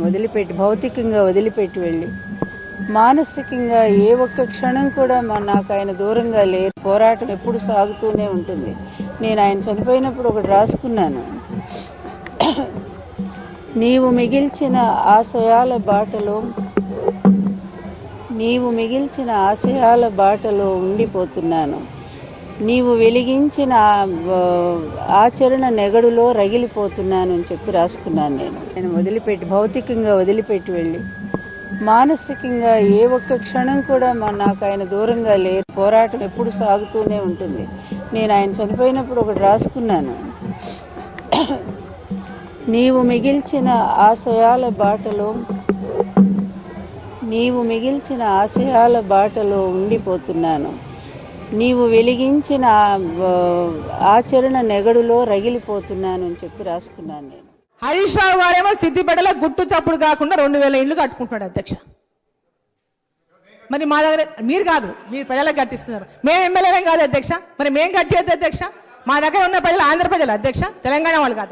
వదిలిపెట్టి భౌతికంగా వదిలిపెట్టి వెళ్ళి మానసికంగా ఏ ఒక్క క్షణం కూడా నాకు ఆయన దూరంగా లేరు. పోరాటం ఎప్పుడు సాగుతూనే ఉంటుంది. నేను ఆయన చనిపోయినప్పుడు ఒకటి రాసుకున్నాను, నీవు మిగిల్చిన ఆశయాల బాటలో ఉండిపోతున్నాను, నీవు వెలిగించిన ఆచరణ నెగడులో రగిలిపోతున్నాను అని చెప్పి రాసుకున్నాను. నేను వదిలిపెట్టి భౌతికంగా వదిలిపెట్టి వెళ్ళి మానసికంగా ఏ ఒక్క క్షణం కూడా నాకు ఆయన దూరంగా లేరు. పోరాటం ఎప్పుడు సాగుతూనే ఉంటుంది. నేను ఆయన చనిపోయినప్పుడు ఒకటి రాసుకున్నాను, నీవు మిగిల్చిన ఆశయాల బాటలో ఉండిపోతున్నాను, నీవు వెలిగించిన ఆచరణ నెగడులో రగిలిపోతున్నాను అని చెప్పి రాసుకున్నాను నేను. హరీష్ రావు గారేమో సిద్దిపేటలో గుట్టు చప్పుడు కాకుండా 2000 ఇళ్లు కట్టుకుంటున్నాడు అధ్యక్ష. మరి మా దగ్గర మీరు కాదు, మీరు ప్రజలకు కట్టిస్తున్నారు. మేము ఎమ్మెల్యేలేం కాదు అధ్యక్ష, మరి మేము కట్టేది అధ్యక్ష. మా దగ్గర ఉన్న ప్రజలు ఆంధ్ర ప్రజలు అధ్యక్ష, తెలంగాణ వాళ్ళు కాదా?